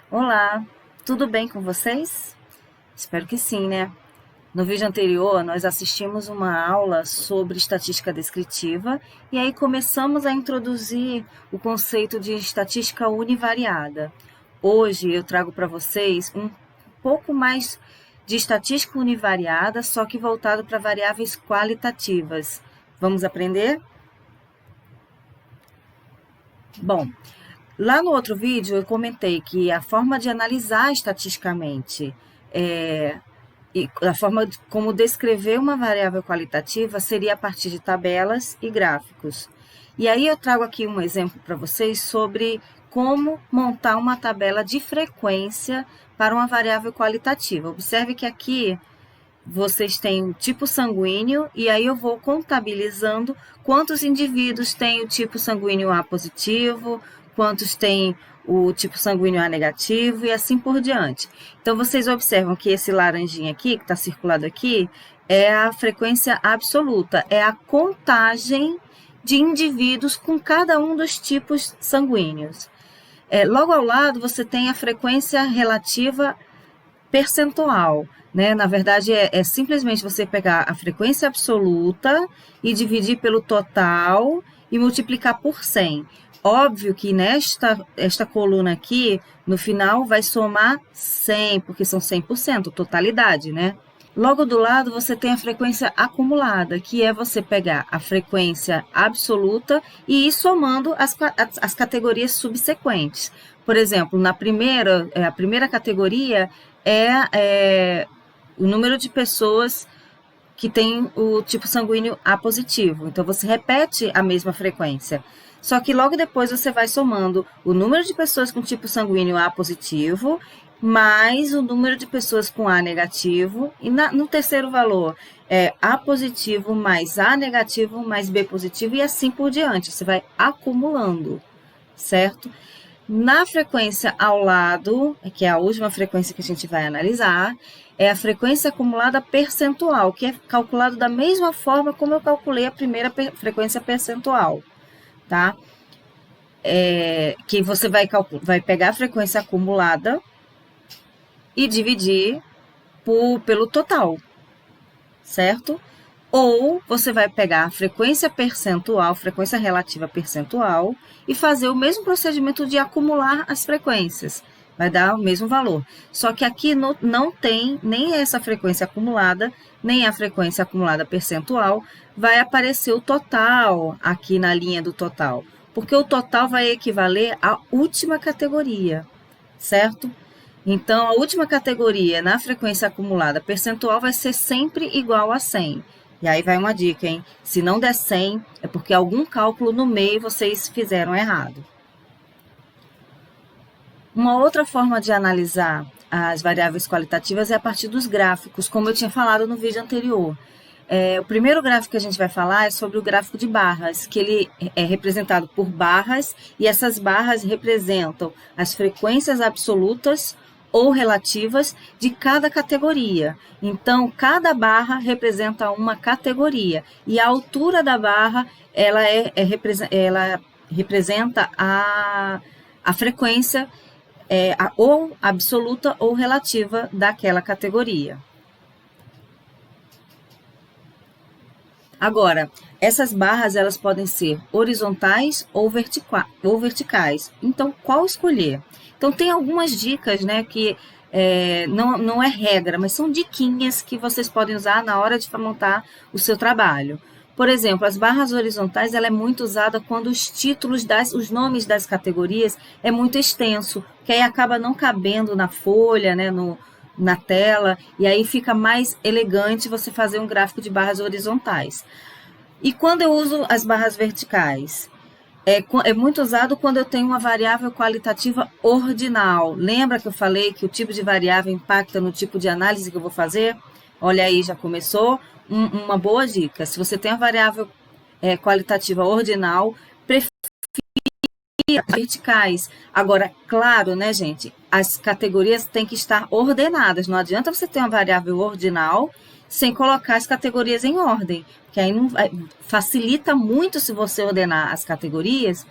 Olá, tudo bem com vocês? Espero que sim, né? No vídeo anterior, nós assistimos uma aula sobre estatística descritiva e aí começamos a introduzir o conceito de estatística univariada. Hoje eu trago para vocês um pouco mais de estatística univariada, só que voltado para variáveis qualitativas. Vamos aprender? Bom, lá no outro vídeo eu comentei que a forma de analisar estatisticamente e a forma como descrever uma variável qualitativa seria a partir de tabelas e gráficos. E aí eu trago aqui um exemplo para vocês sobre como montar uma tabela de frequência para uma variável qualitativa. Observe que aqui vocês têm o tipo sanguíneo e aí eu vou contabilizando quantos indivíduos têm o tipo sanguíneo A positivo, quantos têm o tipo sanguíneo A negativo e assim por diante. Então, vocês observam que esse laranjinha aqui, que está circulado aqui, é a frequência absoluta, é a contagem de indivíduos com cada um dos tipos sanguíneos. Logo ao lado, você tem a frequência relativa percentual, né? Na verdade, é simplesmente você pegar a frequência absoluta e dividir pelo total e multiplicar por 100. Óbvio que esta coluna aqui, no final, vai somar 100, porque são 100%, totalidade, né? Logo do lado, você tem a frequência acumulada, que é você pegar a frequência absoluta e ir somando as categorias subsequentes. Por exemplo, a primeira categoria é o número de pessoas que tem o tipo sanguíneo A positivo. Então, você repete a mesma frequência. Só que logo depois você vai somando o número de pessoas com tipo sanguíneo A positivo, mais o número de pessoas com A negativo, e no terceiro valor é A positivo mais A negativo mais B positivo, e assim por diante. Você vai acumulando, certo? Na frequência ao lado, que é a última frequência que a gente vai analisar, é a frequência acumulada percentual, que é calculado da mesma forma como eu calculei a primeira frequência percentual, tá? Que você vai pegar a frequência acumulada e dividir pelo total, certo? Ou você vai pegar a frequência percentual, frequência relativa percentual, e fazer o mesmo procedimento de acumular as frequências. Vai dar o mesmo valor. Só que aqui não tem nem essa frequência acumulada, nem a frequência acumulada percentual. Vai aparecer o total aqui na linha do total. Porque o total vai equivaler à última categoria, certo? Então, a última categoria na frequência acumulada percentual vai ser sempre igual a 100. E aí vai uma dica, hein? Se não der 100, é porque algum cálculo no meio vocês fizeram errado. Uma outra forma de analisar as variáveis qualitativas é a partir dos gráficos, como eu tinha falado no vídeo anterior. O primeiro gráfico que a gente vai falar é sobre o gráfico de barras, que ele é representado por barras, e essas barras representam as frequências absolutas ou relativas de cada categoria. Então, cada barra representa uma categoria, e a altura da barra ela representa a frequência ou absoluta ou relativa daquela categoria. Agora, essas barras elas podem ser horizontais ou verticais. Então, qual escolher? Então, tem algumas dicas, né, que não é regra, mas são diquinhas que vocês podem usar na hora de montar o seu trabalho. Por exemplo, as barras horizontais ela é muito usada quando os títulos os nomes das categorias é muito extenso, que aí acaba não cabendo na folha, né, na tela, e aí fica mais elegante você fazer um gráfico de barras horizontais. E quando eu uso as barras verticais? É muito usado quando eu tenho uma variável qualitativa ordinal. Lembra que eu falei que o tipo de variável impacta no tipo de análise que eu vou fazer? Olha aí, já começou. Uma boa dica. Se você tem a variável qualitativa ordinal, prefira verticais. Agora, claro, né, gente? As categorias têm que estar ordenadas. Não adianta você ter uma variável ordinal sem colocar as categorias em ordem, que aí não facilita muito se você ordenar as categorias.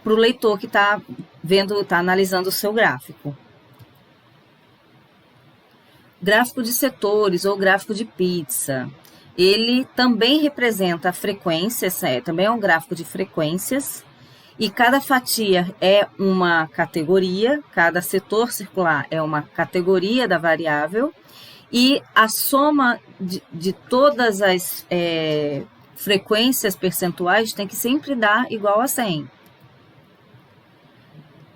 para o leitor que está vendo, está analisando o seu gráfico. Gráfico de setores ou gráfico de pizza. Ele também representa frequências, também é um gráfico de frequências, e cada fatia é uma categoria, cada setor circular é uma categoria da variável, e a soma de todas as frequências percentuais tem que sempre dar igual a 100.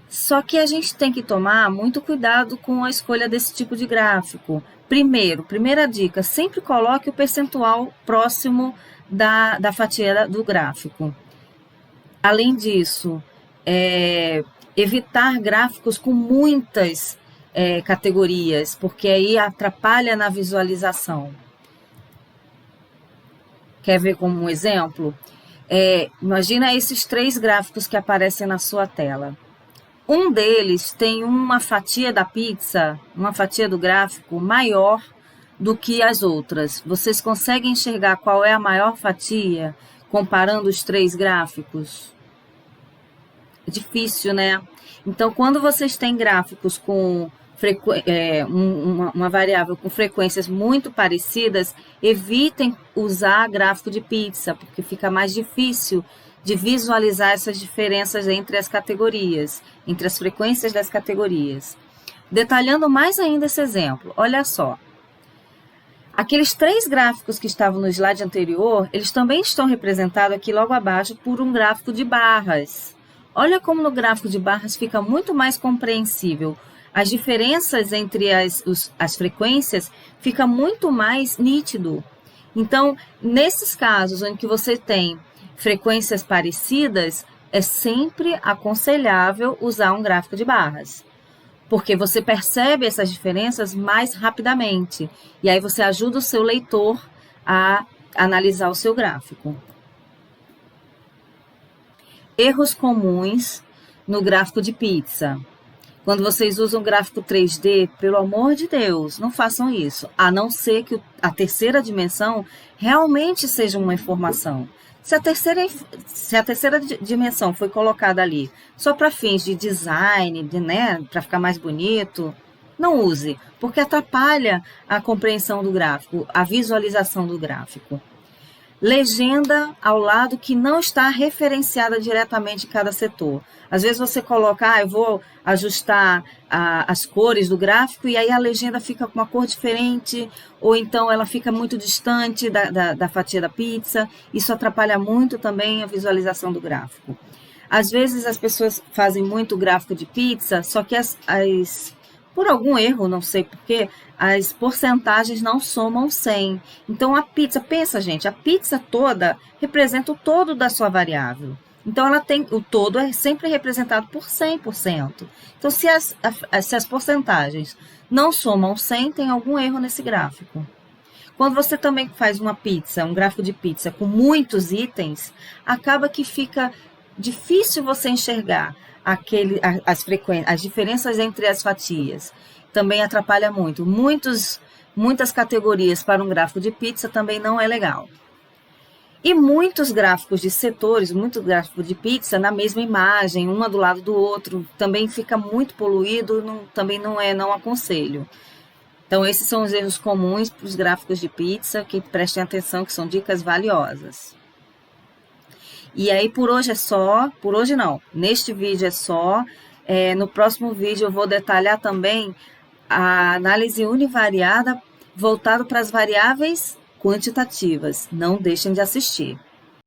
Só que a gente tem que tomar muito cuidado com a escolha desse tipo de gráfico. Primeira dica, sempre coloque o percentual próximo da fatia do gráfico. Além disso, evitar gráficos com muitas categorias, porque aí atrapalha na visualização. Quer ver como um exemplo? Imagina esses 3 gráficos que aparecem na sua tela. Um deles tem uma fatia da pizza, uma fatia do gráfico maior do que as outras. Vocês conseguem enxergar qual é a maior fatia comparando os 3 gráficos? É difícil, né? Então, quando vocês têm gráficos com uma variável com frequências muito parecidas, evitem usar gráfico de pizza, porque fica mais difícil de visualizar essas diferenças entre as categorias, entre as frequências das categorias. Detalhando mais ainda esse exemplo, olha só. Aqueles 3 gráficos que estavam no slide anterior, eles também estão representados aqui logo abaixo por um gráfico de barras. Olha como no gráfico de barras fica muito mais compreensível. As diferenças entre as frequências fica muito mais nítido. Então, nesses casos em que você tem frequências parecidas, é sempre aconselhável usar um gráfico de barras, porque você percebe essas diferenças mais rapidamente, e aí você ajuda o seu leitor a analisar o seu gráfico. Erros comuns no gráfico de pizza. Quando vocês usam gráfico 3D, pelo amor de Deus, não façam isso, a não ser que a terceira dimensão realmente seja uma informação. Se a terceira dimensão foi colocada ali só para fins de design, para ficar mais bonito, não use, porque atrapalha a compreensão do gráfico, a visualização do gráfico. Legenda ao lado que não está referenciada diretamente em cada setor. Às vezes você coloca, eu vou ajustar as cores do gráfico e aí a legenda fica com uma cor diferente, ou então ela fica muito distante da fatia da pizza. Isso atrapalha muito também a visualização do gráfico. Às vezes as pessoas fazem muito gráfico de pizza, só que por algum erro, não sei porquê, as porcentagens não somam 100. Então, a pizza, pensa, gente, a pizza toda representa o todo da sua variável. Então, o todo é sempre representado por 100%. Então, se as porcentagens não somam 100, tem algum erro nesse gráfico. Quando você também faz uma pizza, um gráfico de pizza com muitos itens, acaba que fica difícil você enxergar as diferenças entre as fatias. Também atrapalha muito. Muitas categorias para um gráfico de pizza também não é legal. E muitos gráficos de setores, muitos gráficos de pizza na mesma imagem, uma do lado do outro, também fica muito poluído, também não aconselho. Então, esses são os erros comuns para os gráficos de pizza, que prestem atenção, que são dicas valiosas. E aí, por hoje é só, por hoje não, neste vídeo é só. No próximo vídeo eu vou detalhar também a análise univariada voltado para as variáveis quantitativas. Não deixem de assistir.